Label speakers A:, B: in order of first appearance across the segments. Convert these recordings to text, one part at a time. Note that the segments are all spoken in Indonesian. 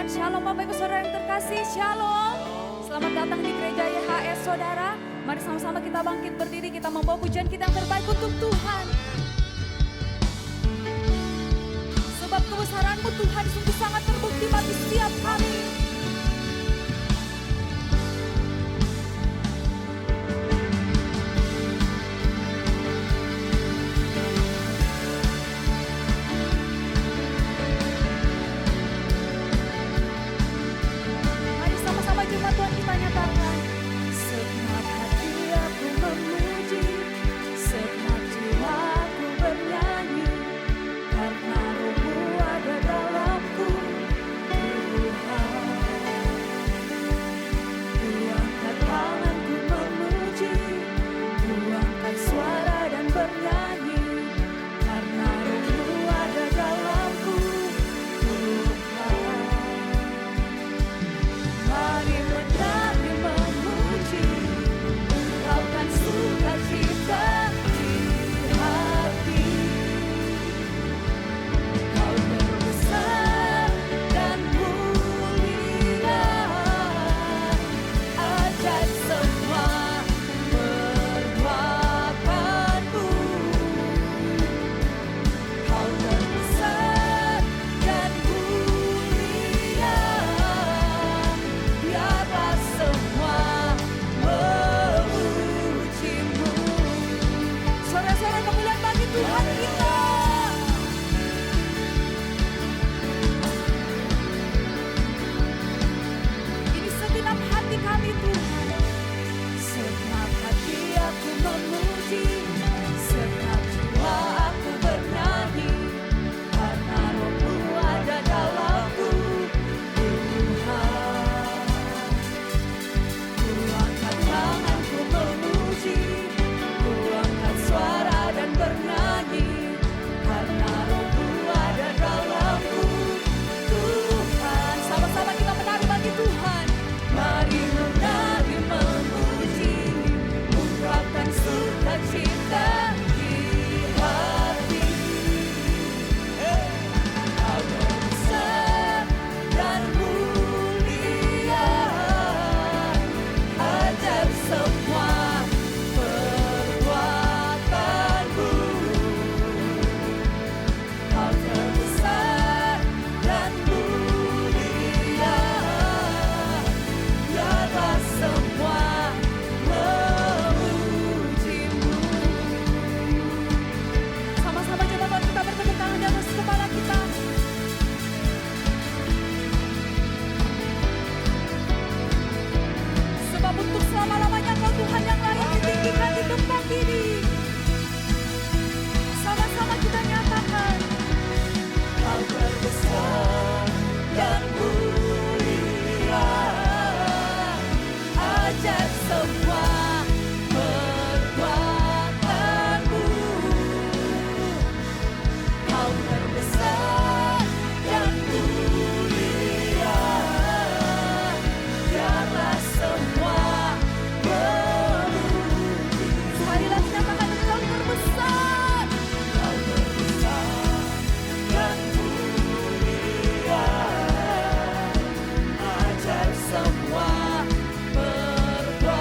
A: Tuhan. Shalom Bapak Ibu Saudara yang terkasih, Shalom. Selamat datang di gereja YHS Saudara. Mari sama-sama kita bangkit berdiri, kita membawa pujian kita yang terbaik untuk Tuhan. Sebab kebesaran-Mu Tuhan sungguh sangat terbukti bagi setiap kami. Tuhan kita nyatakan, segenap hati aku memuji, segenap jiwa aku bernyanyi, karena Roh-Mu ada dalamku, Tuhan. Ku angkat tanganku memuji, ku angkat suara dan bernyanyi, karena Roh-Mu ada dalamku, Tuhan. Mari menari memuji, ungkapkan sukacita di hati. Kau terbesar dan mulia, ajaib semua perbuatanmu. Kau terbesar dan mulia, biarlah semua memuji-Mu. Sorak-sorak kemuliaan bagi Tuhan kita. Ini segenap hati kami Tuhan. Segenap hati aku memuji, segenap jiwa aku bernyanyi, karena Roh-Mu ada dalamku, Tuhan. Ku angkat tanganku memuji, ku angkat suara dan bernyanyi, karena Roh-Mu ada dalamku, Tuhan. Sama-sama kita menari bagi Tuhan. Mari menari memuji, ungkapkan sukacita di hati. Kau terbesar dan mulia, ajaib semua perbuatanmu. Kau terbesar dan mulia, biarlah semua memuji-Mu. Sama-sama coba kita bertepuk tangan di atas kepala kita. Sebab untuk selama-lamanya Kau Tuhan yang layak ditinggikan di tempat ini. Sama-sama kita nyatakan, Kau terbesar dan mulia, ajaib semua perbuatanmu. Kau terbesar dan mulia, biarlah semua memuji. Sekali lagi nyatakan, Kau terbesar. Kau terbesar dan mulia, ajaib semua perbuatanmu.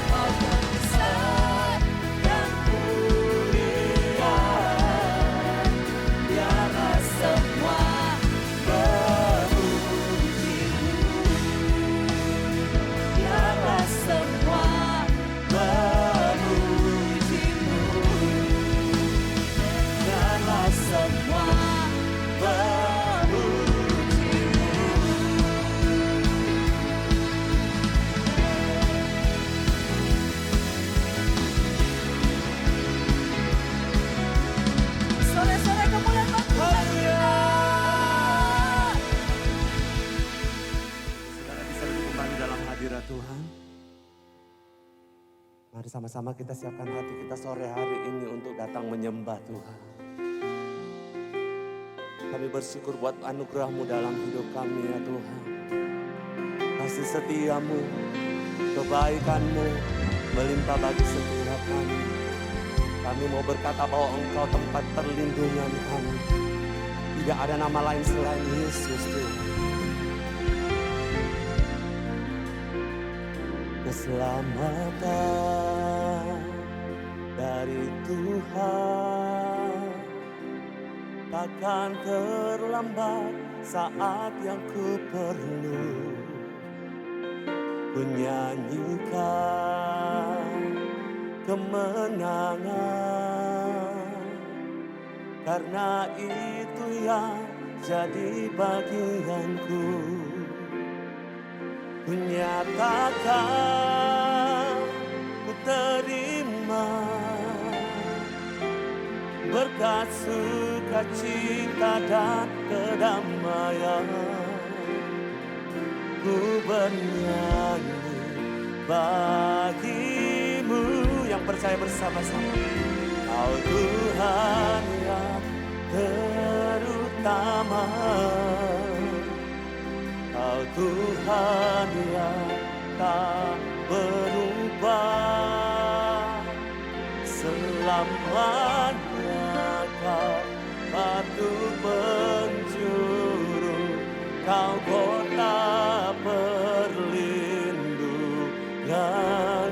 A: Kau terbesar dan mulia, biarlah semua memuji-Mu. Biarlah semua memuji-Mu. Biarlah semua memuji-Mu. Sore-sore kemuliaan bagi Tuhan kita.
B: Saudara bisa duduk kembali dalam hadirat Tuhan. Mari sama-sama kita siapkan hati kita sore hari ini untuk datang menyembah Tuhan. Kami bersyukur buat anugerah-Mu dalam hidup kami ya Tuhan. Kasih setia-Mu, kebaikan-Mu melimpah bagi setiap kami. Kami mau berkata bahwa Engkau tempat perlindungan kami. Tidak ada nama lain selain Yesus Tuhan. Keselamatan dari Tuhan takkan terlambat saat yang ku perlu. Ku nyanyikan kemenangan, karena itu yang jadi bagianku. Ku nyatakan ku terima berkat sukacita dan kedamaian. Ku bernyanyi bagimu, yang percaya bersama-sama. Kau Tuhan yang terutama, Kau Tuhan yang tak berubah. Selamanya Kau batu penjuru, Kau kota perlindungan.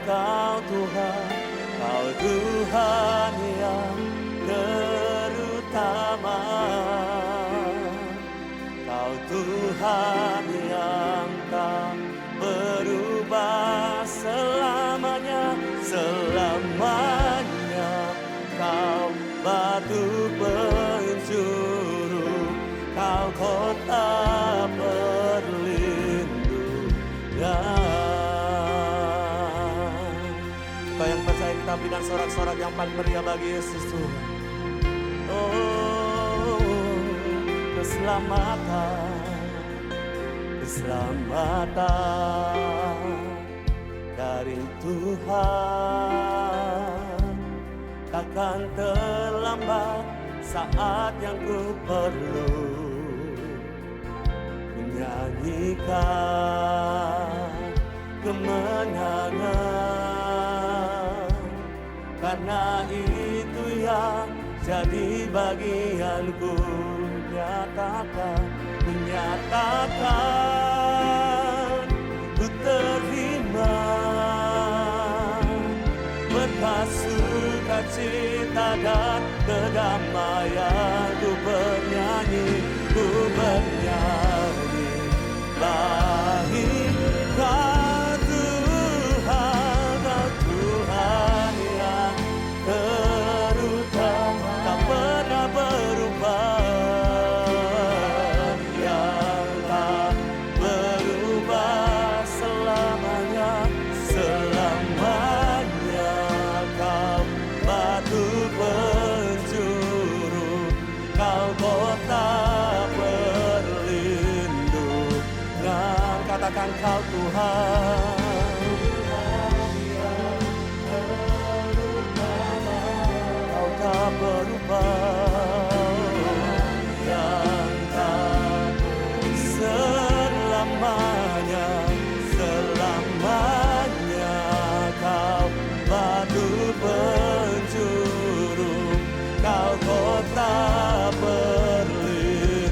B: Kau Tuhan, Kau Tuhan yang terutama, Kau Tuhan yang tak berubah. Selamanya, selamanya Kau batu penjuru, Kau kota perlindungan. Kau yang percaya, kita berikan sorak-sorak yang paling meriah bagi Yesus Tuhan. Oh, keselamatan dari Tuhan takkan terlambat saat yang ku perlu. Menyanyikan kemenangan, karena itu yang jadi bagianku. Menyatakan ku terima berkat sukacita dan kedamaian. Ku bernyanyi baik Kau Tuhan, Kau Tuhan yang terutama, tak pernah berubah, yang tak berubah selamanya. Selamanya Kau batu penjuru, Kau kota perlindungan. Katakan Kau Tuhan, Kau tak berubah, yang tak selamanya, selamanya Kau batu penjuru, Kau kota perlindungan.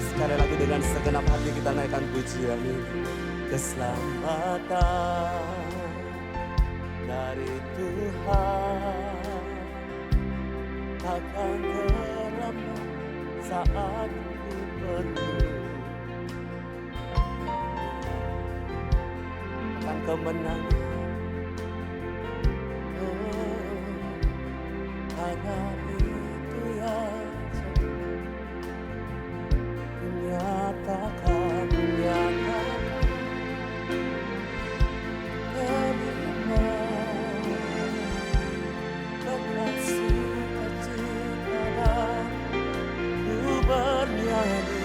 B: Sekali lagi dengan segenap hati kita naikkan pujian ini. Keselamatan dari Tuhan takkan terlambat saat ku perlu. Akan kemenangan, karena itu yang menyatakan terima berkat sukacita dan ku bernyanyi.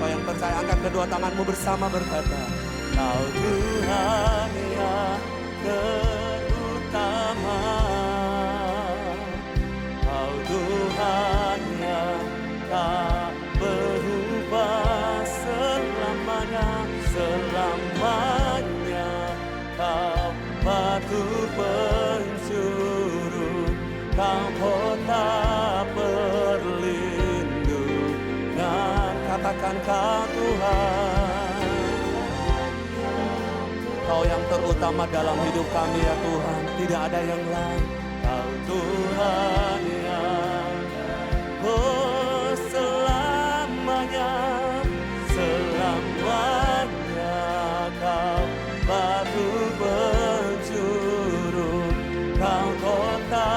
B: Kau yang percaya, angkat kedua tanganmu bersama berkata, Kau Tuhan yang terutama, Kau Tuhan yang tak Kau kota perlindungan. Katakan Kau Tuhan. Kau yang terutama dalam hidup kami ya Tuhan. Tidak ada yang lain. Kau Tuhan yang selamanya, selamanya Kau batu penjuru, Kau kota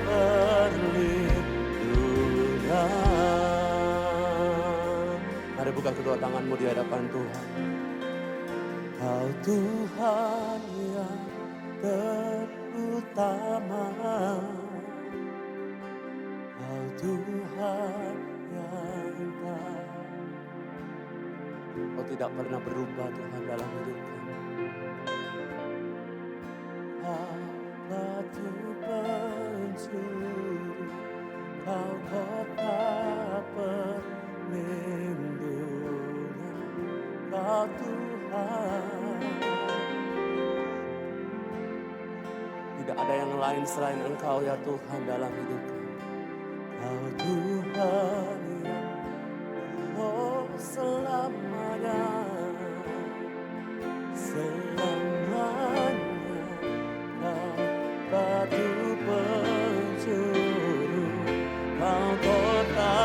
B: perlindungan. Mari buka kedua tanganmu di hadapan Tuhan. Kau Tuhan yang terutama, Kau Tuhan yang tak. Kau tidak pernah berubah Tuhan dalam hidup kami. Kau batu penjuru, Kau kota perlindungan, Kau Tuhan. Tidak ada yang lain selain Engkau ya Tuhan dalam hidup kami. Kau Tuhan yang selamanya, selamanya Kau batu penjuru, Kau kota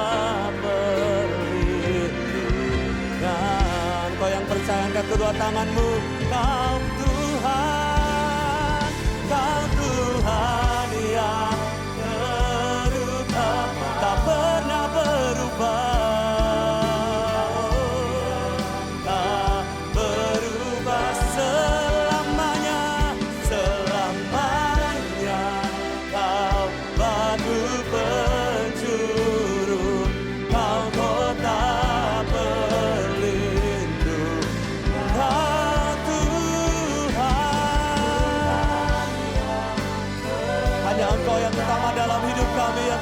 B: perlindungan. Kau yang percaya angkat kedua tanganmu. Kau Tuhan, Kau Tuhan yang terutama, tak pernah berubah.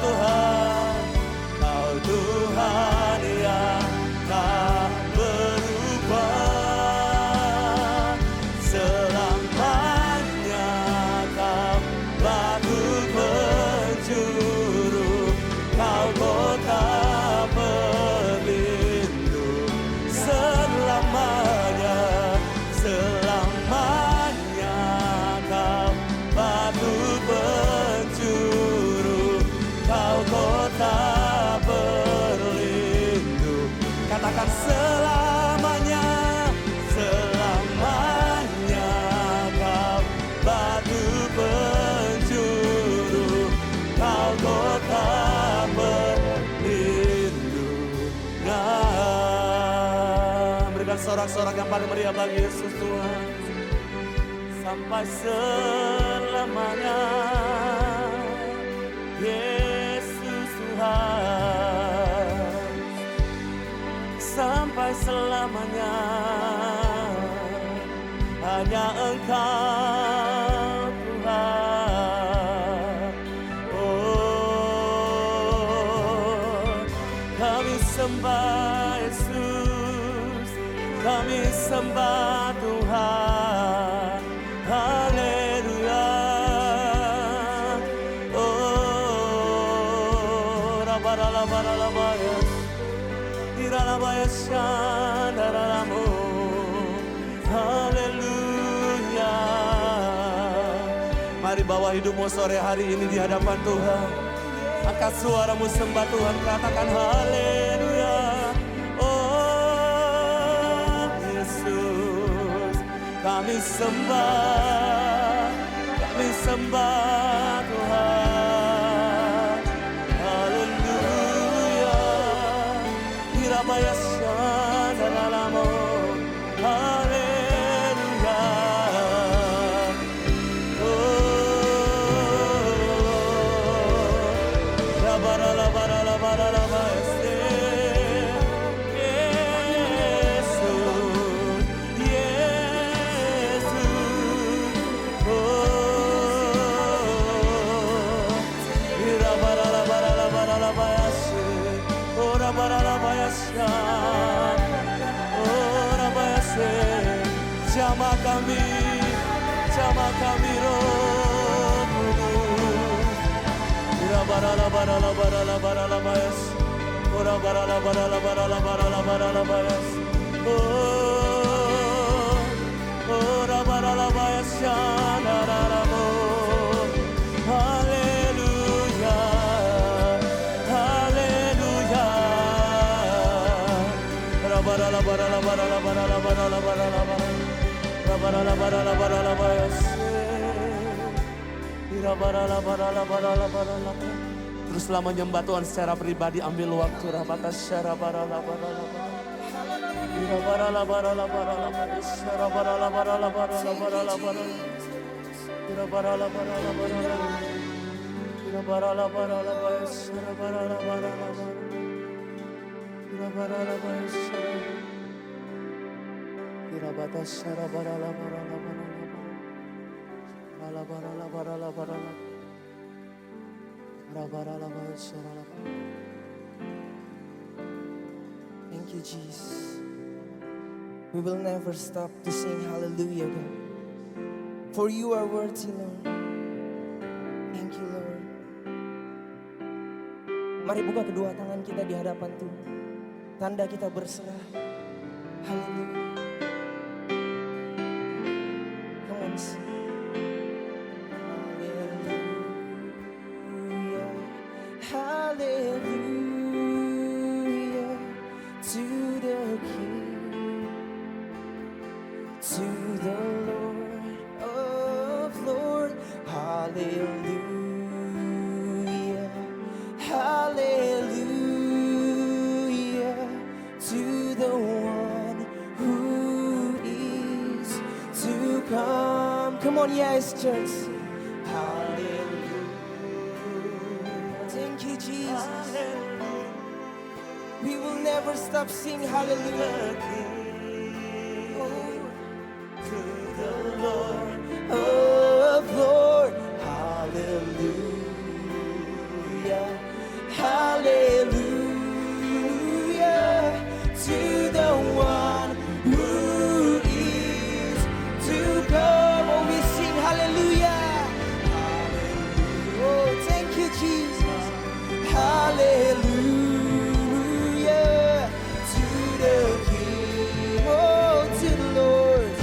B: Tuhan, Kau Tuhan yang tak berubah, selamanya Kau batu penjuru, Kau kota pelindung, selamanya, selamanya Kau batu penjuru, Kau kota berlindung. Katakan selamanya, selamanya Kau batu penjuru, Kau kota berlindungan. Berikan sorak-sorak yang paling meriah bagi Yesus Tuhan. Sampai selamanya, Yesus Tuhan, sampai selamanya hanya Engkau Tuhan. Oh, kami sembah Yesus, kami sembah Tuhan. Haleluya. Haleluya. Mari bawa hidupmu sore hari ini di hadapan Tuhan. Angkat suaramu sembah Tuhan, katakan haleluya. Oh Yesus, kami sembah Tuhan. Haleluya. Hirabaya shandaralamo. Haleluya. Oh, rabaralabaralabaralaba este. Yesus, Yesus. Oh, hirabaralabaralabaralaba este. Oh, rabaralaba este. Jamah kami Roh Kudus. barala barala barala barala bayas. Ora barala barala barala barala barala bayas. Ora barala bayas shanaramo. Haleluya. Haleluya. Ora barala barala barala barala barala barala barala. Ora barala barala barala bayas. Teruslah menyembah Tuhan secara pribadi, ambil waktu.
C: Thank you, Jesus. We will never stop to sing hallelujah, God. For you are worthy, Lord. Thank you, Lord. Mari buka kedua tangan kita di hadapan Tuhan. Tanda kita berserah. Haleluya. Come on, sing. Hallelujah to the King, to the Lord of Lords. Hallelujah, hallelujah to the one who is to come. Come on, yes, church. Hallelujah. Thank you, Jesus. We will never stop singing hallelujah. Oh, to the Lord of Lords. Hallelujah. Hallelujah to the one who is to come. Oh, we sing hallelujah. Hallelujah. Oh, thank you, Jesus. Hallelujah to the King, oh, to the Lord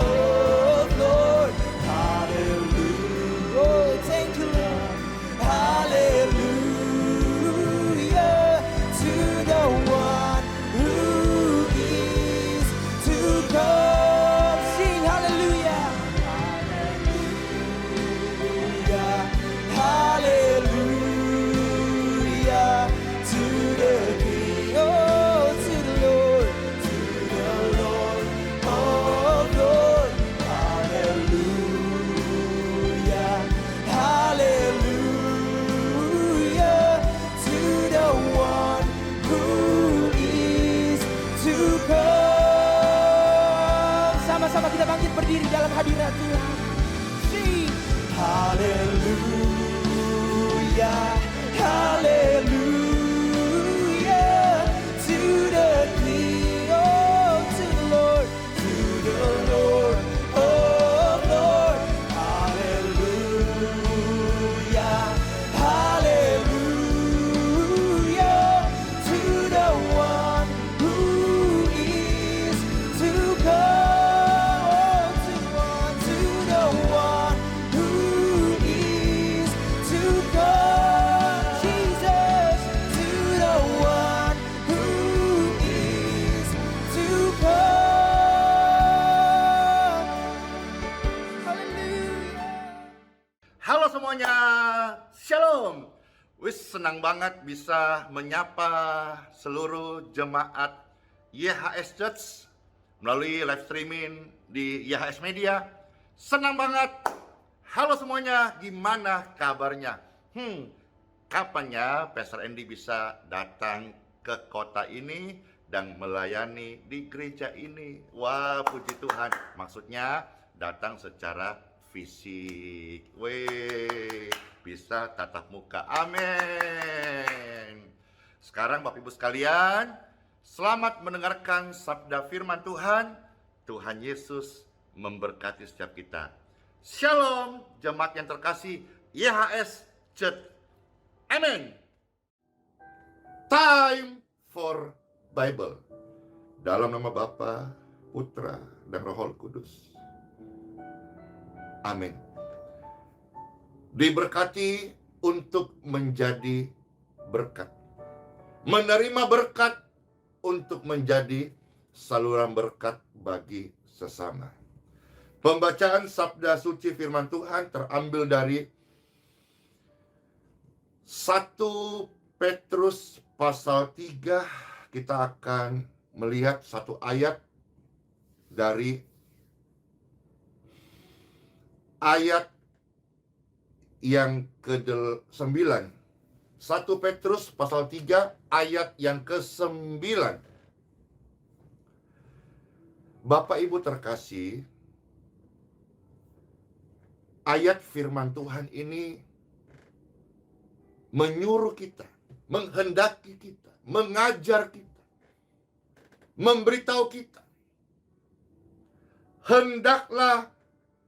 C: of Lords. Hallelujah, oh, thank you, Lord. Hallelujah to the one who is to come. Sing hallelujah. Hallelujah. Hallelujah to the King, oh, to the Lord of Lords. Hallelujah, hallelujah to the one who is to come. Sama-sama kita bangkit berdiri dalam hadirat Tuhan. Sing hallelujah, hallelujah to the King, oh, to the Lord of Lords. Hallelujah, hallelujah to the one who is to come. Oh, to the one who is to come. Jesus, to the one who is to come. Hallelujah.
D: Halo semuanya, Shalom. Wis senang banget bisa menyapa seluruh jemaat YHS Church melalui live streaming di YHS Media. Senang banget. Halo semuanya, gimana kabarnya? Kapannya Pastor Andy bisa datang ke kota ini dan melayani di gereja ini? Wah, puji Tuhan. Maksudnya datang secara fisik. Weh, bisa tatap muka. Amin. Sekarang Bapak Ibu sekalian, selamat mendengarkan sabda firman Tuhan. Tuhan Yesus memberkati setiap kita. Shalom, jemaat yang terkasih YHS Church. Amin. Time for Bible. Dalam nama Bapa, Putra, dan Roh Kudus. Amin. Diberkati untuk menjadi berkat. Menerima berkat untuk menjadi saluran berkat bagi sesama. Pembacaan sabda suci firman Tuhan terambil dari 1 Petrus pasal 3. Kita akan melihat satu ayat dari ayat yang ke-9. 1 Petrus pasal 3 ayat yang ke-9. Bapak Ibu terkasih, ayat firman Tuhan ini menyuruh kita, menghendaki kita, mengajar kita, memberitahu kita, hendaklah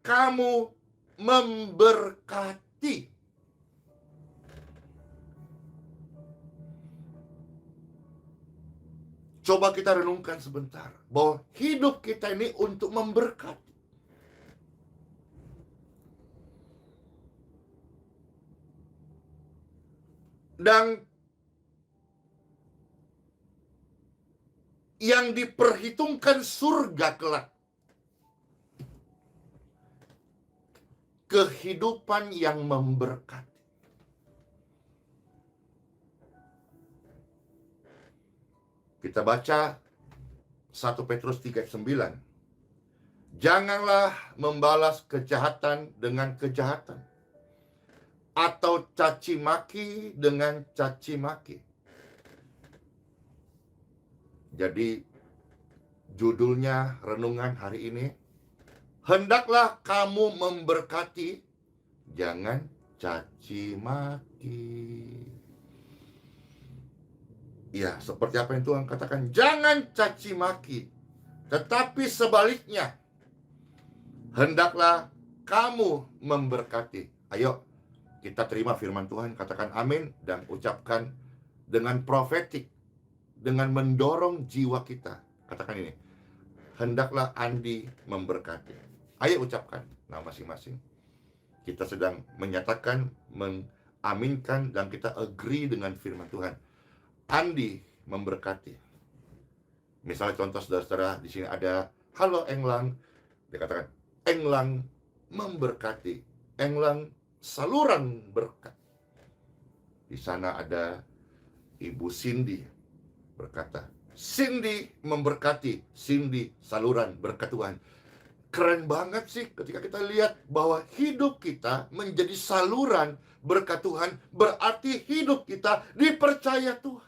D: kamu memberkati. Coba kita renungkan sebentar bahwa hidup kita ini untuk memberkati. Dan yang diperhitungkan surga kelak, kehidupan yang memberkati. Kita baca 1 Petrus 3:9. Janganlah membalas kejahatan dengan kejahatan, atau caci maki dengan caci maki. Jadi judulnya renungan hari ini, hendaklah kamu memberkati, jangan caci maki. Ya, seperti apa yang Tuhan katakan, jangan caci maki, tetapi sebaliknya, hendaklah kamu memberkati. Ayo, kita terima firman Tuhan, katakan amin, dan ucapkan dengan profetik, dengan mendorong jiwa kita. Katakan ini, hendaklah Andi memberkati. Ayo ucapkan nama masing-masing. Kita sedang menyatakan, mengaminkan, dan kita agree dengan firman Tuhan. Andi memberkati. Misalnya contoh saudara-saudara, di sini ada, halo Englang. Dia katakan, Englang memberkati. Englang saluran berkat. Di sana ada Ibu Cindy berkata, Cindy memberkati. Cindy saluran berkat Tuhan. Keren banget sih ketika kita lihat bahwa hidup kita menjadi saluran berkat Tuhan, berarti hidup kita dipercaya Tuhan.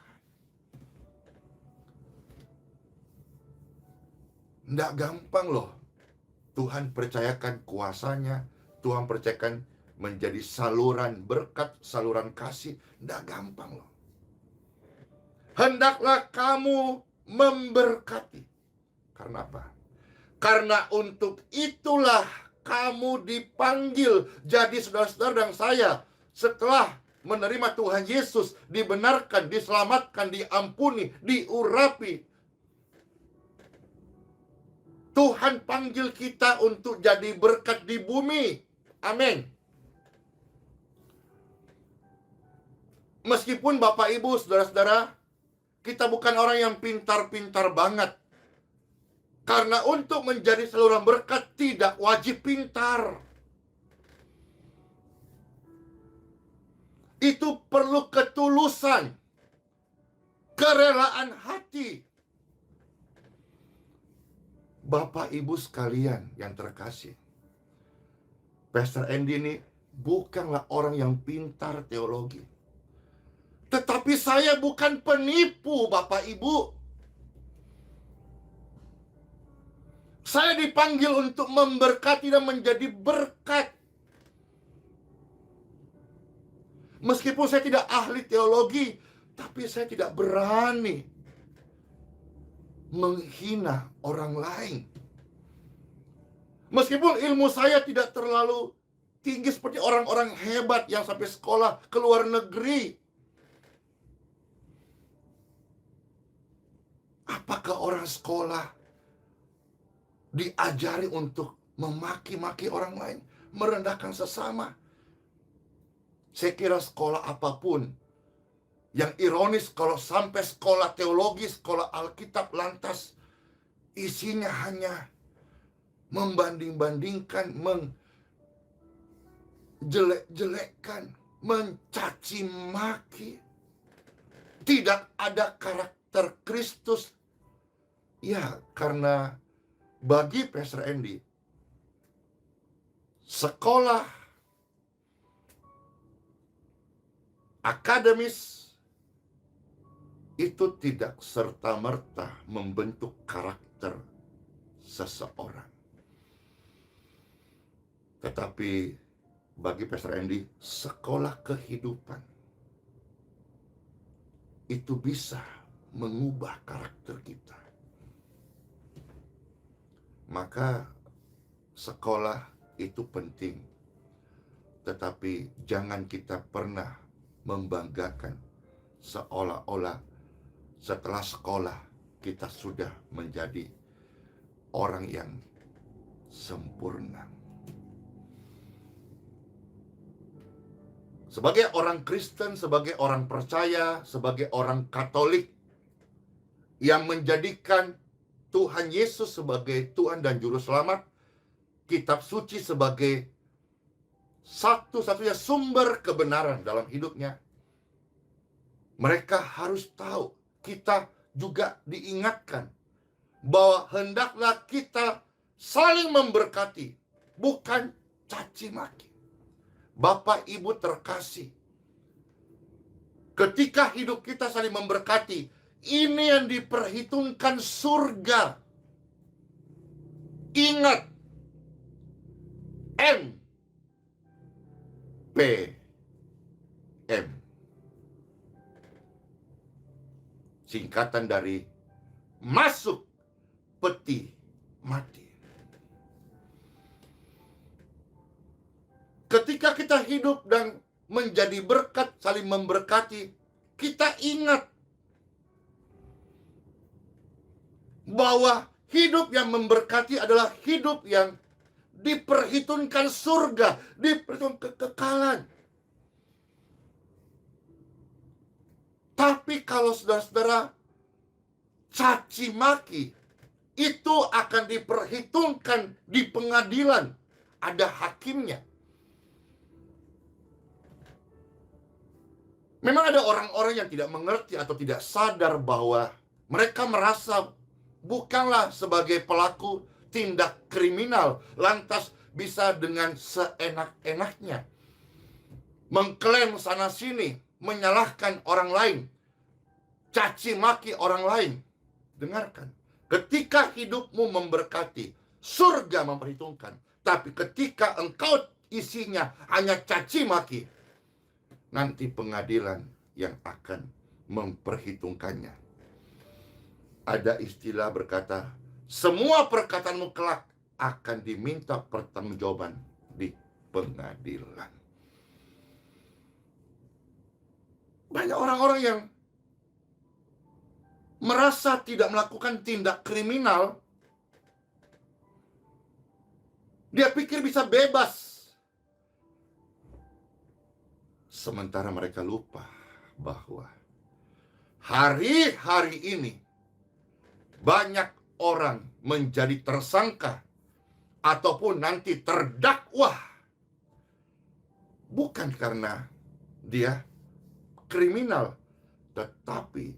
D: Nggak gampang loh. Tuhan percayakan kuasanya, Tuhan percayakan menjadi saluran berkat, saluran kasih. Nggak gampang loh. Hendaklah kamu memberkati. Karena apa? Karena untuk itulah kamu dipanggil jadi saudara-saudara dan saya. Setelah menerima Tuhan Yesus, dibenarkan, diselamatkan, diampuni, diurapi. Tuhan panggil kita untuk jadi berkat di bumi. Amin. Meskipun Bapak Ibu, saudara-saudara, kita bukan orang yang pintar-pintar banget. Karena untuk menjadi saluran berkat tidak wajib pintar. Itu perlu ketulusan, kerelaan hati. Bapak Ibu sekalian yang terkasih, Pastor Andy ini bukanlah orang yang pintar teologi. Tetapi saya bukan penipu, Bapak Ibu. Saya dipanggil untuk memberkati dan menjadi berkat. Meskipun saya tidak ahli teologi, tapi saya tidak berani menghina orang lain. Meskipun ilmu saya tidak terlalu tinggi seperti orang-orang hebat yang sampai sekolah ke luar negeri. Apakah orang sekolah diajari untuk memaki-maki orang lain, merendahkan sesama? Saya kira sekolah apapun, yang ironis kalau sampai sekolah teologi, sekolah Alkitab, lantas isinya hanya membanding-bandingkan, menjelek-jelekkan, mencaci maki. Tidak ada karakter Kristus. Ya, karena bagi Pastor Andy, sekolah akademis itu tidak serta-merta membentuk karakter seseorang. Tetapi bagi Pastor Andy, sekolah kehidupan itu bisa mengubah karakter kita. Maka sekolah itu penting. Tetapi jangan kita pernah membanggakan seolah-olah setelah sekolah kita sudah menjadi orang yang sempurna. Sebagai orang Kristen, sebagai orang percaya, sebagai orang Katolik yang menjadikan Tuhan Yesus sebagai Tuhan dan Juru Selamat, kitab suci sebagai satu-satunya sumber kebenaran dalam hidupnya, mereka harus tahu, kita juga diingatkan bahwa hendaklah kita saling memberkati, bukan caci maki. Bapak Ibu terkasih, ketika hidup kita saling memberkati, ini yang diperhitungkan surga. Ingat, MPM, singkatan dari masuk peti mati. Ketika kita hidup dan menjadi berkat, saling memberkati, kita ingat bahwa hidup yang memberkati adalah hidup yang diperhitungkan surga, diperhitungkan kekekalan. Tapi kalau saudara-saudara caci maki, itu akan diperhitungkan di pengadilan. Ada hakimnya. Memang ada orang-orang yang tidak mengerti atau tidak sadar bahwa mereka merasa bukanlah sebagai pelaku tindak kriminal, lantas bisa dengan seenak-enaknya mengklaim sana-sini, menyalahkan orang lain, caci maki orang lain. Dengarkan, ketika hidupmu memberkati, surga memperhitungkan. Tapi ketika engkau isinya hanya caci maki, nanti pengadilan yang akan memperhitungkannya. Ada istilah berkata, semua perkataanmu kelak akan diminta pertanggungjawaban di pengadilan. Banyak orang-orang yang merasa tidak melakukan tindak kriminal, dia pikir bisa bebas. Sementara mereka lupa bahwa hari-hari ini banyak orang menjadi tersangka ataupun nanti terdakwa bukan karena dia kriminal, tetapi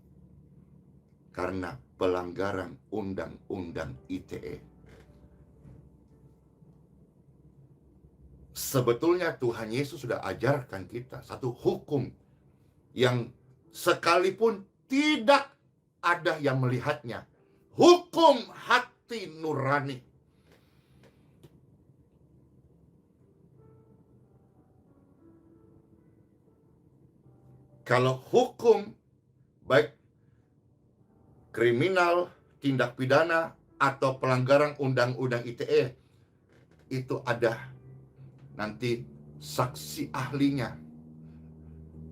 D: karena pelanggaran undang-undang ITE. Sebetulnya Tuhan Yesus sudah ajarkan kita satu hukum yang sekalipun tidak ada yang melihatnya. Hukum hati nurani. Kalau hukum baik kriminal, tindak pidana, atau pelanggaran undang-undang ITE itu ada nanti saksi ahlinya,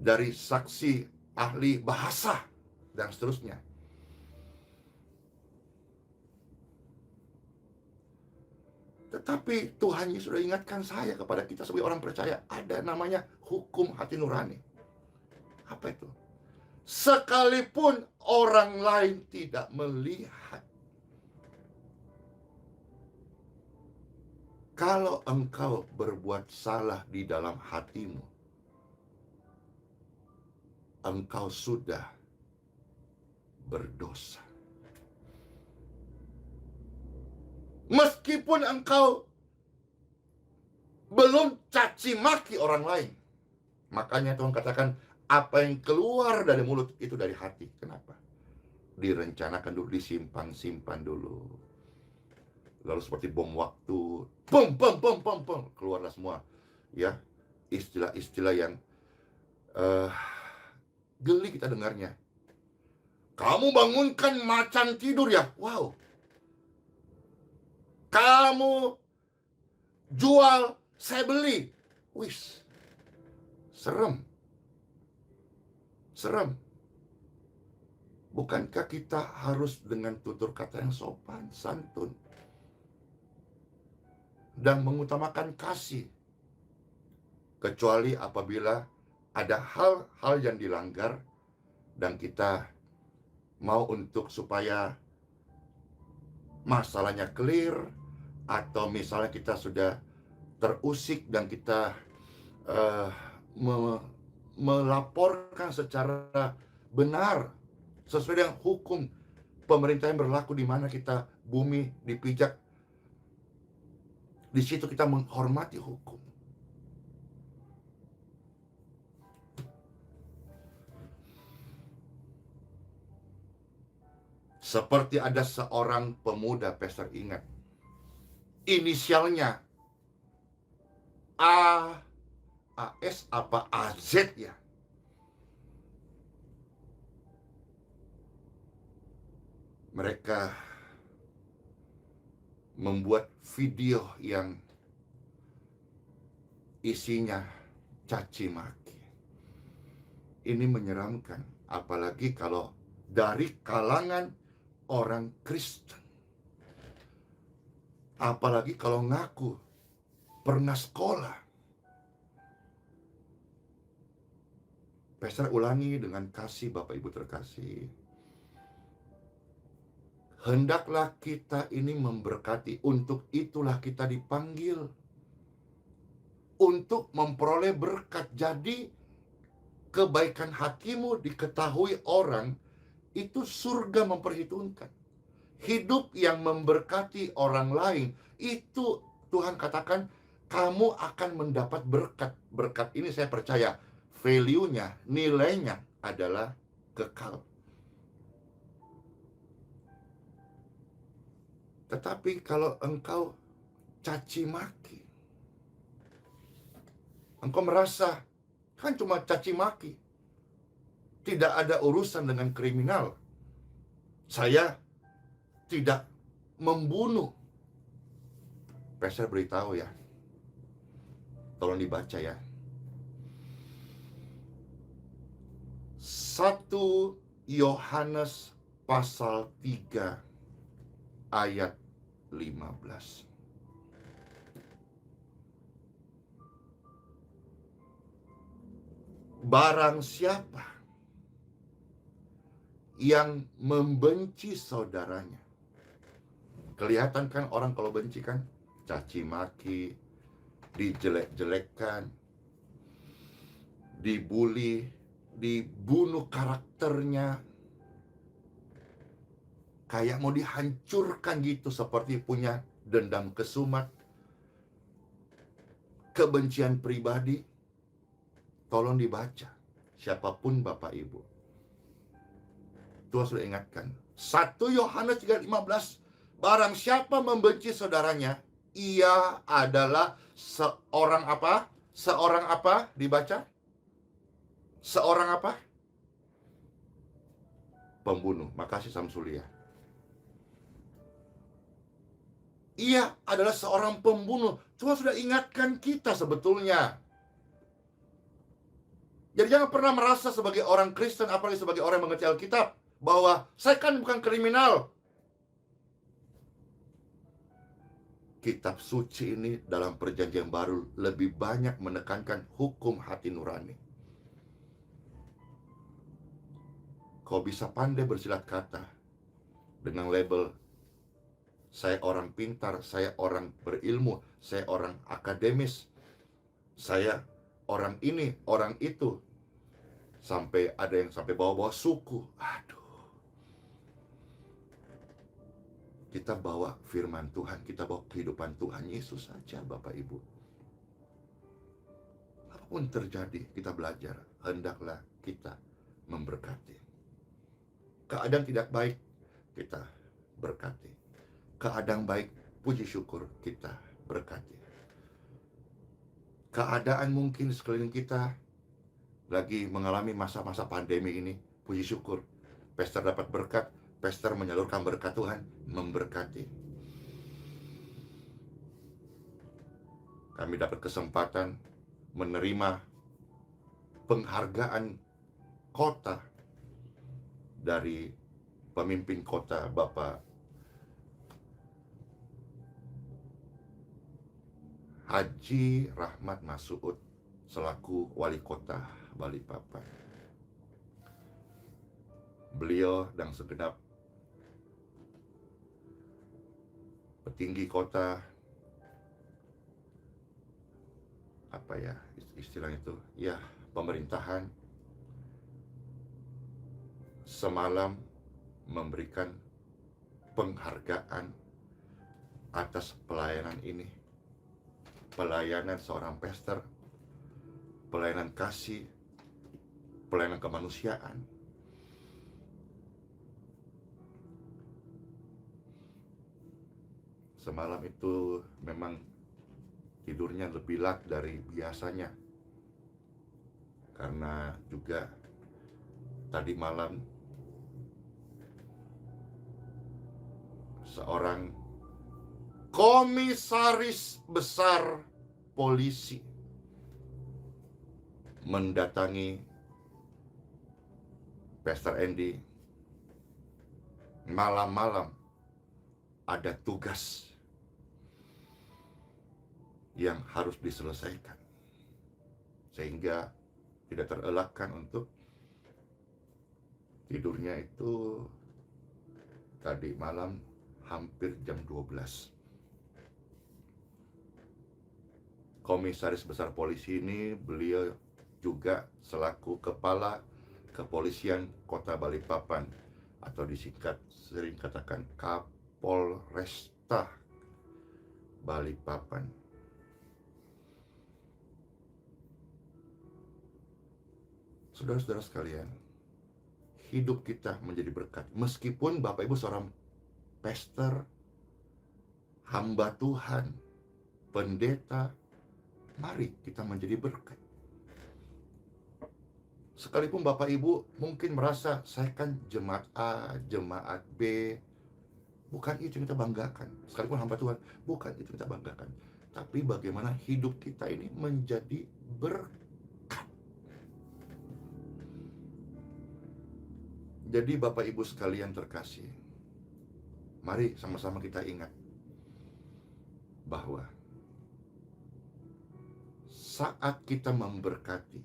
D: dari saksi ahli bahasa, dan seterusnya. Tetapi Tuhan Yesus sudah ingatkan saya kepada kita sebagai orang percaya, ada namanya hukum hati nurani. Apa itu? Sekalipun orang lain tidak melihat, kalau engkau berbuat salah di dalam hatimu, engkau sudah berdosa. Meskipun engkau belum caci maki orang lain. Makanya Tuhan katakan, apa yang keluar dari mulut itu dari hati. Kenapa? Direncanakan dulu, disimpan dulu. Lalu seperti bom waktu, pom, keluarlah semua. Ya, istilah-istilah yang geli kita dengarnya. Kamu bangunkan macan tidur ya? Wow. Kamu jual, saya beli. Wis, serem. Bukankah kita harus dengan tutur kata yang sopan, santun, dan mengutamakan kasih? Kecuali apabila ada hal-hal yang dilanggar dan kita mau untuk supaya masalahnya clear, atau misalnya kita sudah terusik dan kita melaporkan secara benar sesuai dengan hukum pemerintah yang berlaku, di mana kita bumi dipijak. Di situ kita menghormati hukum. Seperti ada seorang pemuda, pastor ingat, inisialnya AS apa AZ ya. Mereka membuat video yang isinya caci maki. Ini menyeramkan, apalagi kalau dari kalangan orang Kristen. Apalagi kalau ngaku pernah sekolah. Pastor ulangi dengan kasih, Bapak Ibu terkasih. Hendaklah kita ini memberkati. Untuk itulah kita dipanggil. Untuk memperoleh berkat. Jadi kebaikan hatimu diketahui orang, itu surga memperhitungkan. Hidup yang memberkati orang lain, itu Tuhan katakan kamu akan mendapat berkat. Berkat ini saya percaya value-nya, nilainya adalah kekal. Tetapi kalau engkau caci maki, engkau merasa kan cuma caci maki, tidak ada urusan dengan kriminal, saya tidak membunuh. Pastor beritahu ya, tolong dibaca ya. 1 Yohanes pasal 3 ayat 15. Barang siapa yang membenci saudaranya. Kelihatan kan orang kalau benci kan, caci maki, dijelek-jelekkan, dibully, dibunuh karakternya, kayak mau dihancurkan gitu, seperti punya dendam kesumat, kebencian pribadi. Tolong dibaca, siapapun Bapak Ibu. Tuhan sudah ingatkan. 1 Yohanes 3:15, barang siapa membenci saudaranya, ia adalah seorang apa? Seorang apa? Dibaca. Seorang apa? Pembunuh. Makasih Samsulia. Ia adalah seorang pembunuh. Tuhan sudah ingatkan kita sebetulnya. Jadi jangan pernah merasa sebagai orang Kristen, apalagi sebagai orang yang mengerti Alkitab, bahwa saya kan bukan kriminal. Kitab suci ini dalam perjanjian baru lebih banyak menekankan hukum hati nurani. Kau bisa pandai bersilat kata dengan label saya orang pintar, saya orang berilmu, saya orang akademis, saya orang ini, orang itu. Sampai ada yang sampai bawa-bawa suku. Aduh. Kita bawa firman Tuhan, kita bawa kehidupan Tuhan Yesus saja, Bapak Ibu. Apapun terjadi, kita belajar. Hendaklah kita memberkati. Keadaan tidak baik, kita berkati. Keadaan baik, puji syukur, kita berkati. Keadaan mungkin sekeliling kita lagi mengalami masa-masa pandemi ini, puji syukur, pastor dapat berkat, pastor menyalurkan berkat Tuhan, memberkati. Kami dapat kesempatan menerima penghargaan kota dari pemimpin kota, Bapak Haji Rahmat Masuud selaku wali kota Balikpapan. Beliau dan segenap petinggi kota, apa ya istilah itu, ya pemerintahan, semalam memberikan penghargaan atas pelayanan ini. Pelayanan seorang pastor, pelayanan kasih, pelayanan kemanusiaan. Semalam itu memang tidurnya lebih lat dari biasanya, karena juga tadi malam seorang komisaris besar polisi mendatangi Pastor Andy malam-malam, ada tugas yang harus diselesaikan, sehingga tidak terelakkan untuk tidurnya itu tadi malam hampir jam 12. Komisaris besar polisi ini, beliau juga selaku kepala kepolisian kota Balikpapan, atau disingkat sering katakan Kapolresta Balikpapan. Saudara-saudara sekalian, hidup kita menjadi berkat. Meskipun Bapak Ibu seorang pastor, hamba Tuhan, pendeta, mari kita menjadi berkat. Sekalipun Bapak Ibu mungkin merasa saya kan jemaat A, jemaat B, bukan itu yang kita banggakan. Sekalipun hamba Tuhan, bukan itu yang kita banggakan. Tapi bagaimana hidup kita ini menjadi berkat. Jadi Bapak Ibu sekalian terkasih, mari sama-sama kita ingat bahwa saat kita memberkati,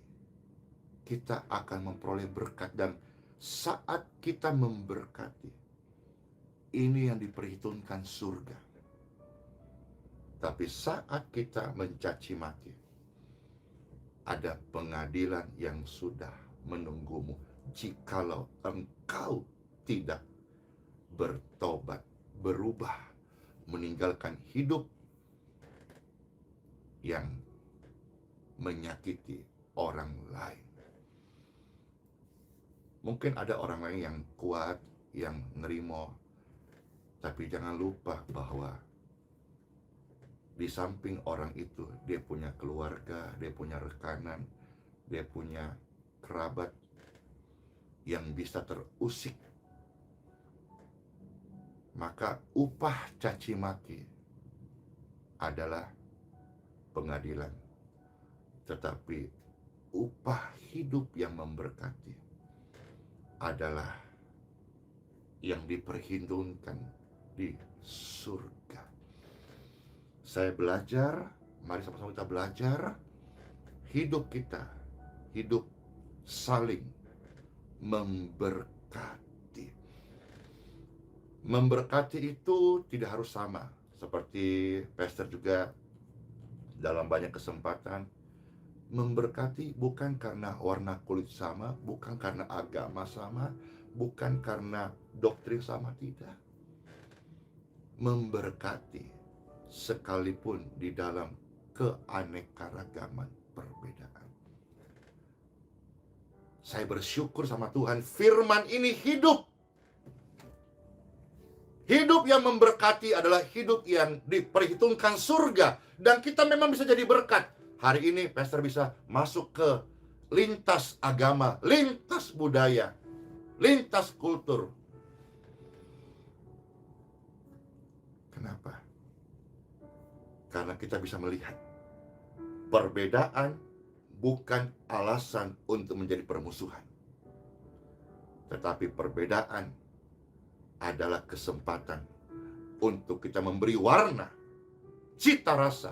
D: kita akan memperoleh berkat. Dan saat kita memberkati, ini yang diperhitungkan surga. Tapi saat kita mencaci maki, ada pengadilan yang sudah menunggumu jikalau engkau tidak bertobat, berubah, meninggalkan hidup yang menyakiti orang lain. Mungkin ada orang lain yang kuat, yang nerimo, tapi jangan lupa bahwa di samping orang itu, dia punya keluarga, dia punya rekanan, dia punya kerabat yang bisa terusik. Maka upah caci maki adalah pengadilan. Tetapi upah hidup yang memberkati adalah yang diperhitungkan di surga. Saya belajar, mari sama-sama kita belajar, hidup kita, hidup saling memberkati. Memberkati itu tidak harus sama. Seperti Pastor juga dalam banyak kesempatan, memberkati bukan karena warna kulit sama, bukan karena agama sama, bukan karena doktrin sama, tidak. Memberkati sekalipun di dalam keanekaragaman perbedaan. Saya bersyukur sama Tuhan, firman ini hidup. Hidup yang memberkati adalah hidup yang diperhitungkan surga. Dan kita memang bisa jadi berkat. Hari ini Pastor bisa masuk ke lintas agama, lintas budaya, lintas kultur. Kenapa? Karena kita bisa melihat perbedaan bukan alasan untuk menjadi permusuhan. Tetapi perbedaan adalah kesempatan untuk kita memberi warna, cita rasa,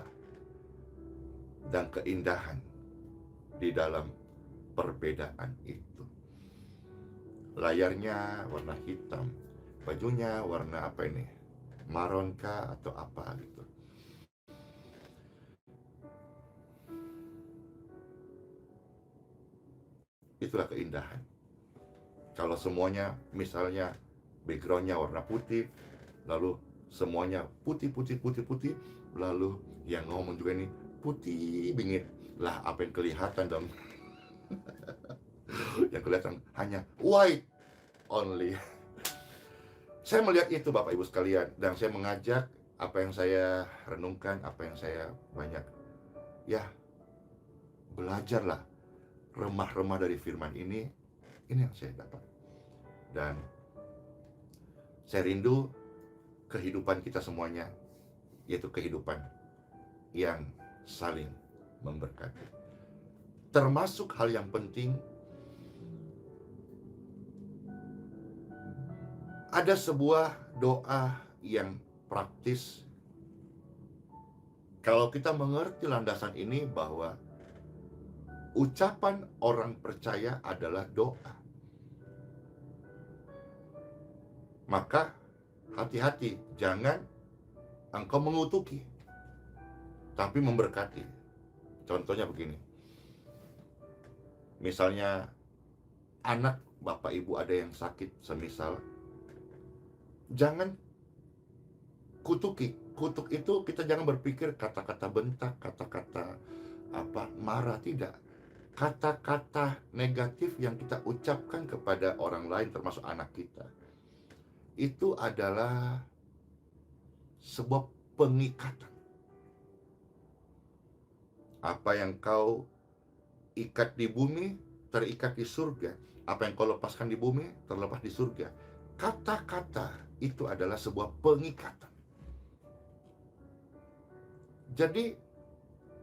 D: dan keindahan di dalam perbedaan itu. Layarnya warna hitam, bajunya warna apa ini? Maron kah atau apa gitu. Itulah keindahan. Kalau semuanya misalnya backgroundnya warna putih, lalu semuanya putih, lalu yang ngomong juga ini putih bingit, lah apa yang kelihatan dong? Yang kelihatan hanya white only. Saya melihat itu Bapak Ibu sekalian, dan saya mengajak apa yang saya renungkan, apa yang saya banyak, ya belajarlah remah-remah dari firman ini yang saya dapat. Dan saya rindu kehidupan kita semuanya, yaitu kehidupan yang saling memberkati. Termasuk hal yang penting, ada sebuah doa yang praktis. Kalau kita mengerti landasan ini bahwa ucapan orang percaya adalah doa, maka hati-hati, jangan engkau mengutuki, tapi memberkati. Contohnya begini, misalnya anak Bapak Ibu ada yang sakit semisal, jangan kutuki. Kutuk itu kita jangan berpikir kata-kata bentak, kata-kata marah, tidak. Kata-kata negatif yang kita ucapkan kepada orang lain termasuk anak kita, itu adalah sebuah pengikatan. Apa yang kau ikat di bumi terikat di surga, apa yang kau lepaskan di bumi terlepas di surga. Kata-kata itu adalah sebuah pengikatan. Jadi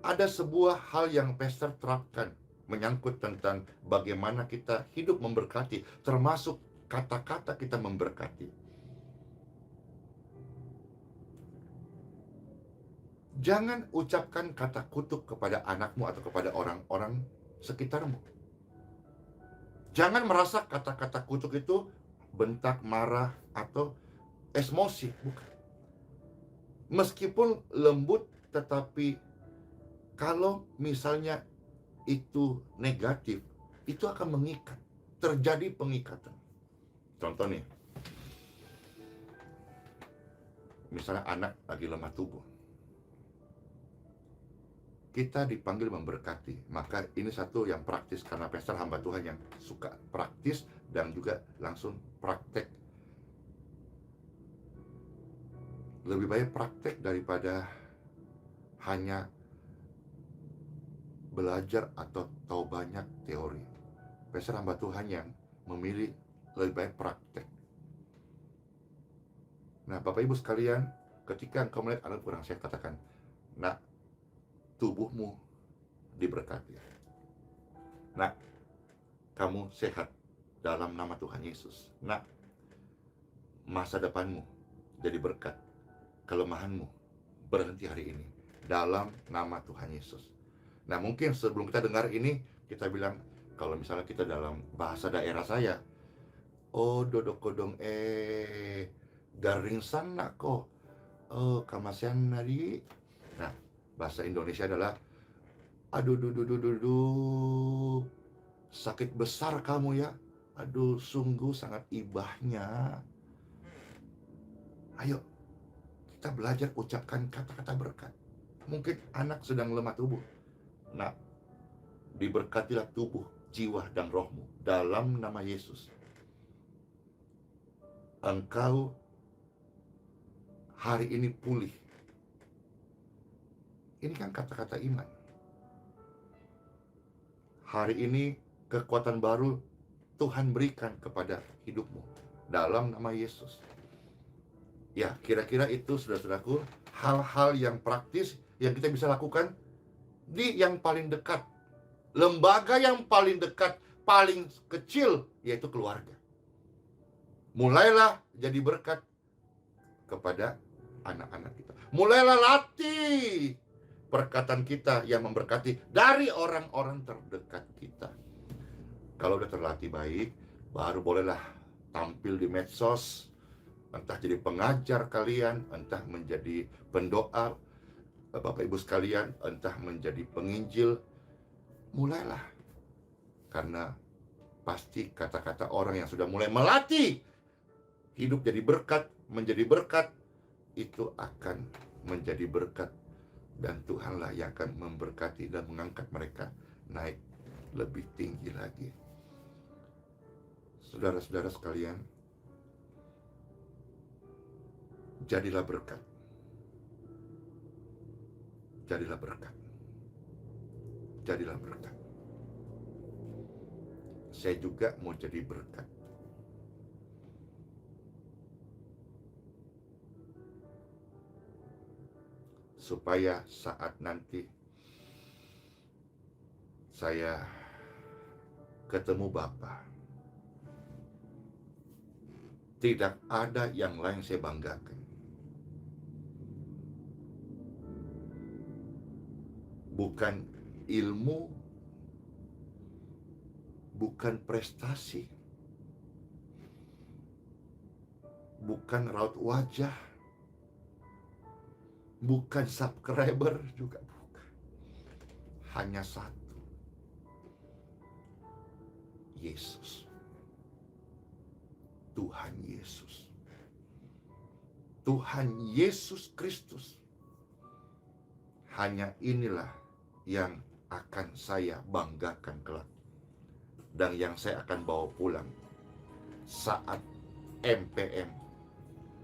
D: ada sebuah hal yang Pastor terapkan menyangkut tentang bagaimana kita hidup memberkati, termasuk kata-kata kita memberkati. Jangan ucapkan kata kutuk kepada anakmu atau kepada orang-orang sekitarmu. Jangan merasa kata-kata kutuk itu bentak, marah, atau emosi, bukan. Meskipun lembut, tetapi kalau misalnya itu negatif, itu akan mengikat. Terjadi pengikatan. Contoh nih, misalnya anak lagi lemah tubuh, kita dipanggil memberkati. Maka ini satu yang praktis, karena Pastor hamba Tuhan yang suka praktis dan juga langsung praktek. Lebih baik praktek daripada hanya belajar atau tahu banyak teori. Pastor hamba Tuhan yang memilih lebih baik praktek. Nah, Bapak Ibu sekalian, ketika engkau melihat anak kurang sehat, katakan, nak, tubuhmu diberkati. Nak, kamu sehat dalam nama Tuhan Yesus. Nak, masa depanmu jadi berkat. Kelemahanmu berhenti hari ini dalam nama Tuhan Yesus. Nah, mungkin sebelum kita dengar ini, kita bilang, kalau misalnya kita dalam bahasa daerah saya, oh dodok kodong garing sana kok, oh kamasian nadi. Nah, bahasa Indonesia adalah, aduh sakit besar kamu ya, aduh sungguh sangat ibahnya. Ayo kita belajar ucapkan kata-kata berkat. Mungkin anak sedang lemah tubuh. Nah, diberkatilah tubuh, jiwa, dan rohmu dalam nama Yesus. Engkau hari ini pulih. Ini kan kata-kata iman. Hari ini kekuatan baru Tuhan berikan kepada hidupmu dalam nama Yesus. Ya, kira-kira itu saudara-saudaraku, hal-hal yang praktis yang kita bisa lakukan di yang paling dekat. Lembaga yang paling dekat, paling kecil, yaitu keluarga. Mulailah jadi berkat kepada anak-anak kita. Mulailah latih perkataan kita yang memberkati dari orang-orang terdekat kita. Kalau udah terlatih baik, baru bolehlah tampil di medsos, entah jadi pengajar kalian, entah menjadi pendoa, Bapak Ibu sekalian, entah menjadi penginjil. Mulailah, karena pasti kata-kata orang yang sudah mulai melatih hidup jadi berkat, menjadi berkat, itu akan menjadi berkat, dan Tuhanlah yang akan memberkati dan mengangkat mereka naik lebih tinggi lagi. Saudara-saudara sekalian, jadilah berkat. Jadilah berkat. Jadilah berkat. Saya juga mau jadi berkat. Supaya saat nanti saya ketemu Bapa, tidak ada yang lain saya banggakan. Bukan ilmu, bukan prestasi, bukan raut wajah, bukan subscriber juga bukan. Hanya satu, Yesus. Tuhan Yesus. Tuhan Yesus Kristus. Hanya inilah yang akan saya banggakan kelak, dan yang saya akan bawa pulang saat MPM,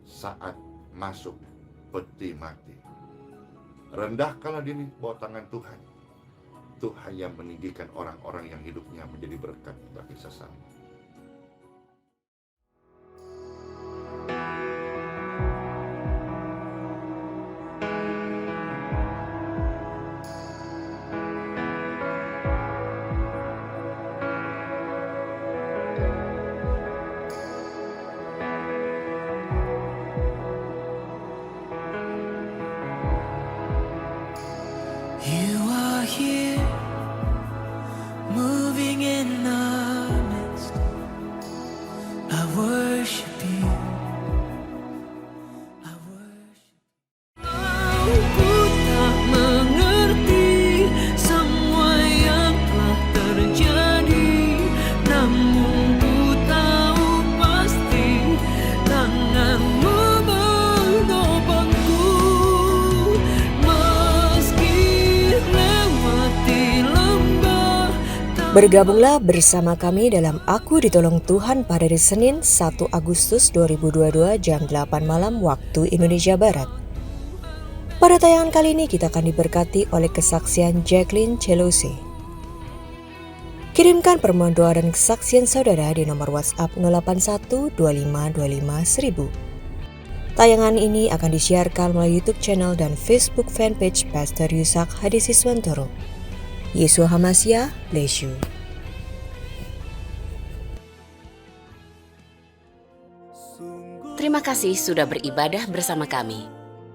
D: saat masuk peti mati. Rendahkanlah diri bawah tangan Tuhan. Tuhan yang meninggikan orang-orang yang hidupnya menjadi berkat bagi sesama.
E: You are here, moving in our midst. I worship you. I worship. Aku tak mengerti semua yang telah terjadi, namun ku tahu pasti tanganmu menopangku.
F: Bergabunglah bersama kami dalam Aku Ditolong Tuhan pada hari Senin 1 Agustus 2022 jam 8 malam waktu Indonesia Barat. Pada tayangan kali ini kita akan diberkati oleh kesaksian Jacqueline Celosi. Kirimkan permohonan doa dan kesaksian saudara di nomor WhatsApp 081 25 25 1000. Tayangan ini akan disiarkan melalui YouTube channel dan Facebook fanpage Pastor Yusak Hadisiswantoro. Yesua Hamasya, bless you.
G: Terima kasih sudah beribadah bersama kami.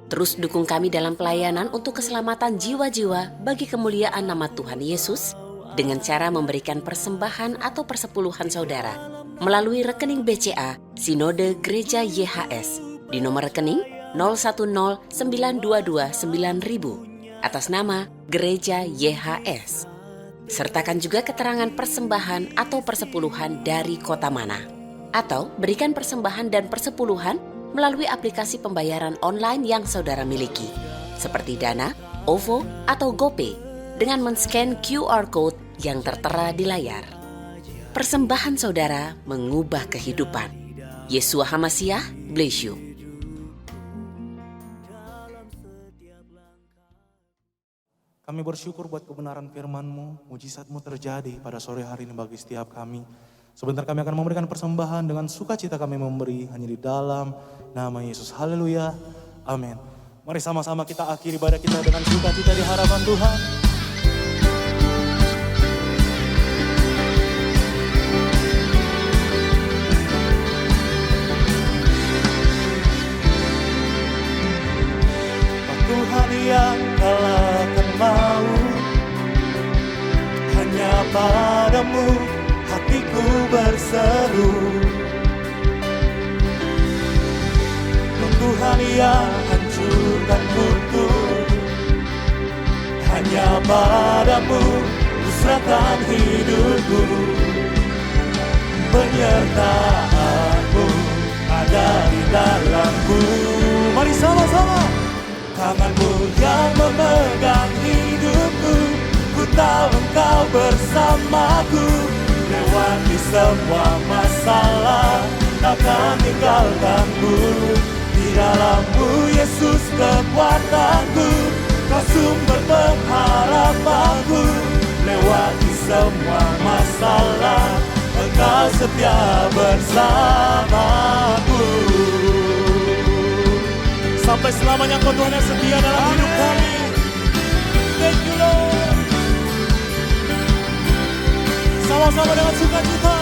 G: Terus dukung kami dalam pelayanan untuk keselamatan jiwa-jiwa bagi kemuliaan nama Tuhan Yesus dengan cara memberikan persembahan atau persepuluhan saudara melalui rekening BCA Sinode Gereja YHS di nomor rekening 0109229.000 atas nama Gereja YHS. Sertakan juga keterangan persembahan atau persepuluhan dari kota mana. Atau berikan persembahan dan persepuluhan melalui aplikasi pembayaran online yang saudara miliki, seperti Dana, OVO, atau GoPay, dengan men-scan QR Code yang tertera di layar. Persembahan saudara mengubah kehidupan. Yesua Hamasiah, bless you.
H: Kami bersyukur buat kebenaran firman-Mu, mujizat-Mu terjadi pada sore hari ini bagi setiap kami. Sebentar kami akan memberikan persembahan dengan sukacita kami memberi hanya di dalam nama Yesus. Haleluya. Amin. Mari sama-sama kita akhiri ibadah kita dengan sukacita di hadapan Tuhan.
B: Tuhan yang kalahkan maut, hanya padamu hatiku berseru. Tuhan yang hancurkan kutu, hanya padamu ku serahkan hidupku. Penyertaan-Mu ada di dalamku. Mari sama-sama. Tangan-Mu yang memegang hidupku, ku tahu Engkau bersamaku. Lewati semua masalah, takkan tinggalkanku. Di dalam-Mu Yesus kekuatanku, Kau sumber pengharapanku. Lewati semua masalah, Engkau setia bersamaku. Sampai selamanya Kau Tuhan yang setia dalam hidup kami. Thank you Lord. Sama-sama dengan sukacita.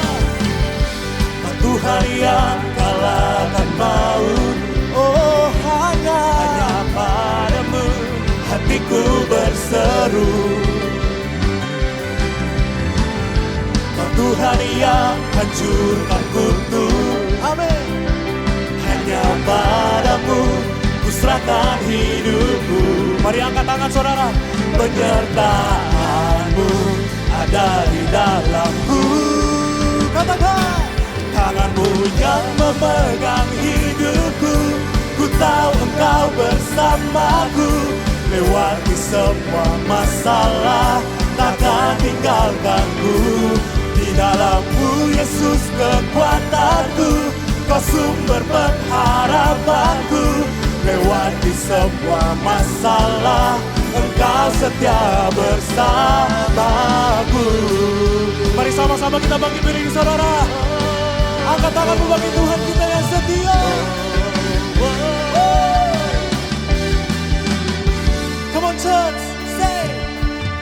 B: Tuhan yang kalahkan maut, oh hanya padamu hatiku berseru. Tuhan yang hancurkan kutu, amin. Hanya padamu ku serahkan hidupku. Mari angkat tangan saudara. Penyertaan-Mu ada di dalamku. Katakan. Tangan-Mu yang memegang hidupku, ku tahu Engkau bersamaku. Lewati semua masalah, takkan tinggalkanku. Di dalam-Mu Yesus kekuatanku, Kau sumber pengharapanku. Lewati semua masalah, Engkau setia bersamaku. Mari sama-sama kita bangkit berdiri saudara. Angkat tanganmu bagi Tuhan kita yang setia. Come on church, say.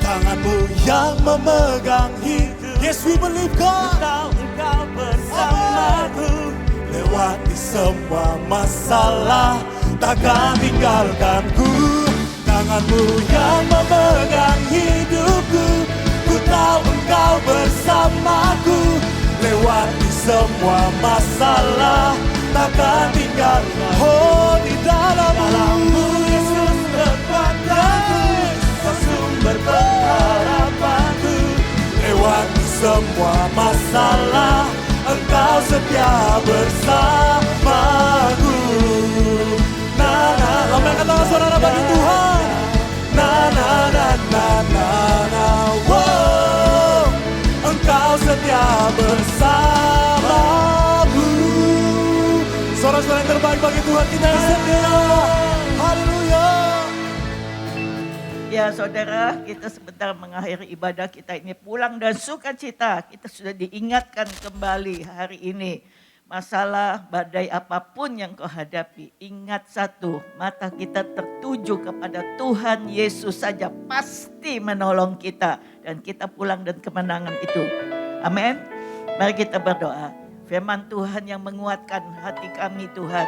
B: Tanganmu yang memegang hidup. Yes we believe God. Engkau bersamaku. Lewati semua masalah, takkan tinggalkanku. Tanganmu yang memegang hidupku, ku tahu Engkau bersamaku. Lewati semua masalah, takkan tinggalkan. Oh di dalam-Mu Yesus kekuatanku, Kau sumber pengharapanku. Lewati semua masalah, Engkau setia bersamaku. Na na, lambaikan tangan saudara bagi Tuhan. Na na na na na na. Wow, Engkau setia bersamaku. Saudara-saudara yang terbaik bagi Tuhan kita yang setia. Haleluya.
I: Ya saudara, kita sebentar mengakhiri ibadah kita ini pulang dan sukacita. Kita sudah diingatkan kembali hari ini. Masalah badai apapun yang kau hadapi, ingat satu, mata kita tertuju kepada Tuhan Yesus saja pasti menolong kita. Dan kita pulang dan kemenangan itu. Amin. Mari kita berdoa. Firman Tuhan yang menguatkan hati kami Tuhan.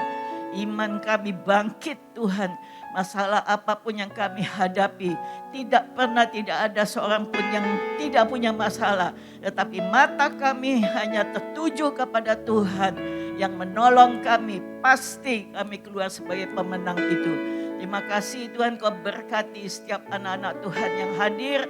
I: Iman kami bangkit Tuhan. Masalah apapun yang kami hadapi, tidak ada seorang pun yang tidak punya masalah. Tetapi mata kami hanya tertuju kepada Tuhan yang menolong kami. Pasti kami keluar sebagai pemenang itu. Terima kasih Tuhan, Kau berkati setiap anak-anak Tuhan yang hadir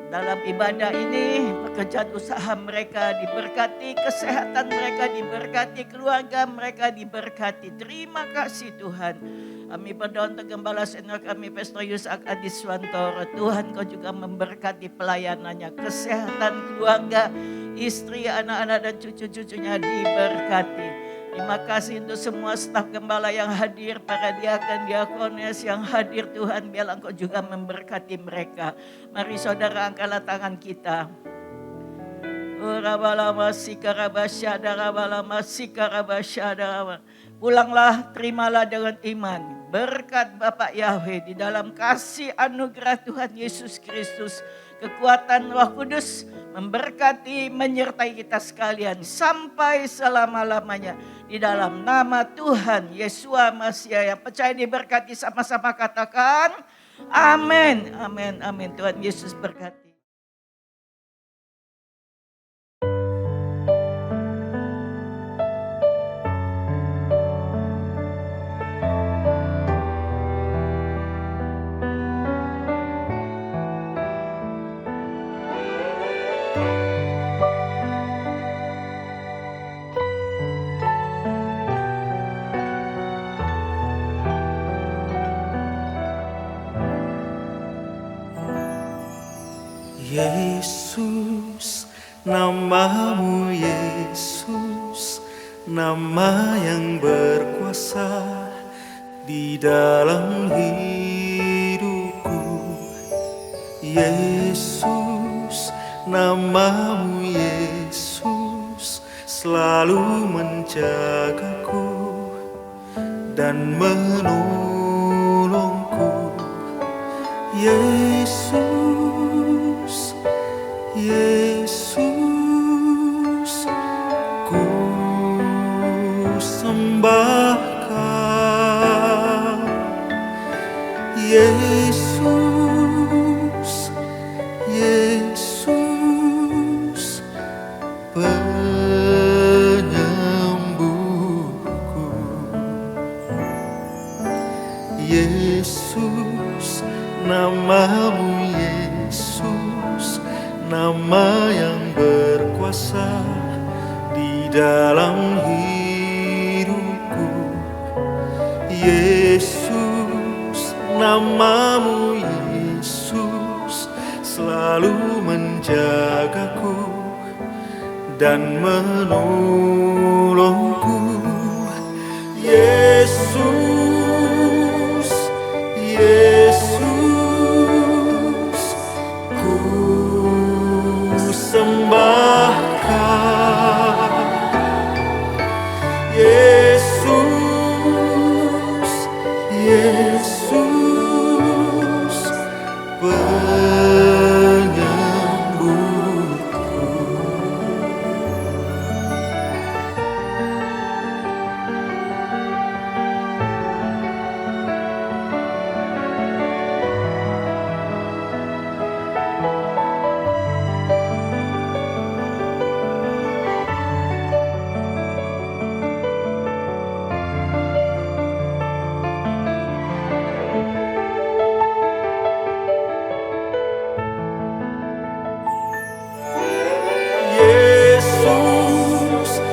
I: dalam ibadah ini. Pekerjaan usaha mereka diberkati, kesehatan mereka diberkati, keluarga mereka diberkati. Terima kasih Tuhan. Kami berdoa untuk Gembala Senior kami, Pastor Yusak Adiswantoro. Tuhan Kau juga memberkati pelayanannya, kesehatan keluarga, istri, anak-anak dan cucu-cucunya diberkati. Terima kasih untuk semua staf gembala yang hadir, para diakan, diakones yang hadir Tuhan. Biarlah Engkau juga memberkati mereka. Mari saudara angkatlah tangan kita. Pulanglah, terimalah dengan iman berkat Bapak Yahweh di dalam kasih anugerah Tuhan Yesus Kristus. Kekuatan Roh Kudus memberkati, menyertai kita sekalian sampai selama-lamanya. Di dalam nama Tuhan Yesua Masiah yang percaya diberkati, sama-sama katakan amin, amin, amin. Tuhan Yesus berkati.
B: Yesus, namamu Yesus, nama yang berkuasa di dalam hidupku. Yesus, namamu Yesus, selalu menjagaku dan menolongku. Yesus, Yesus, ku sembahkan. Yesus, Yesus, penyembuhku. Yesus, namamu Yesus, nama yang berkuasa di dalam hidupku. Yesus, namamu Yesus, selalu menjagaku dan menolongku. Yesus, Yesus, ku sembahkan. Yesus, Yesus, penyembuhku.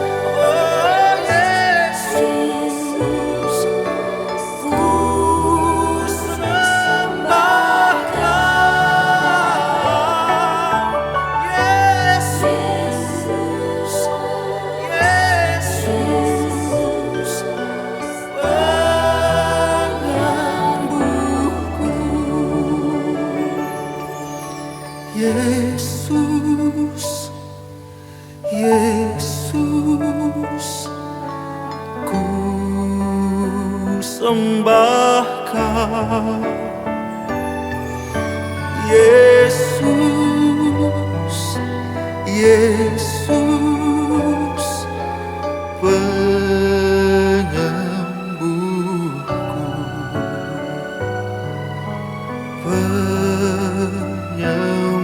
B: Yesus, oh Yesus, ku sembahkan. Yesus, Yesus, penyembuhku. Yesus, Yesus, ku sembahkan. Yesus, Yesus, penyewa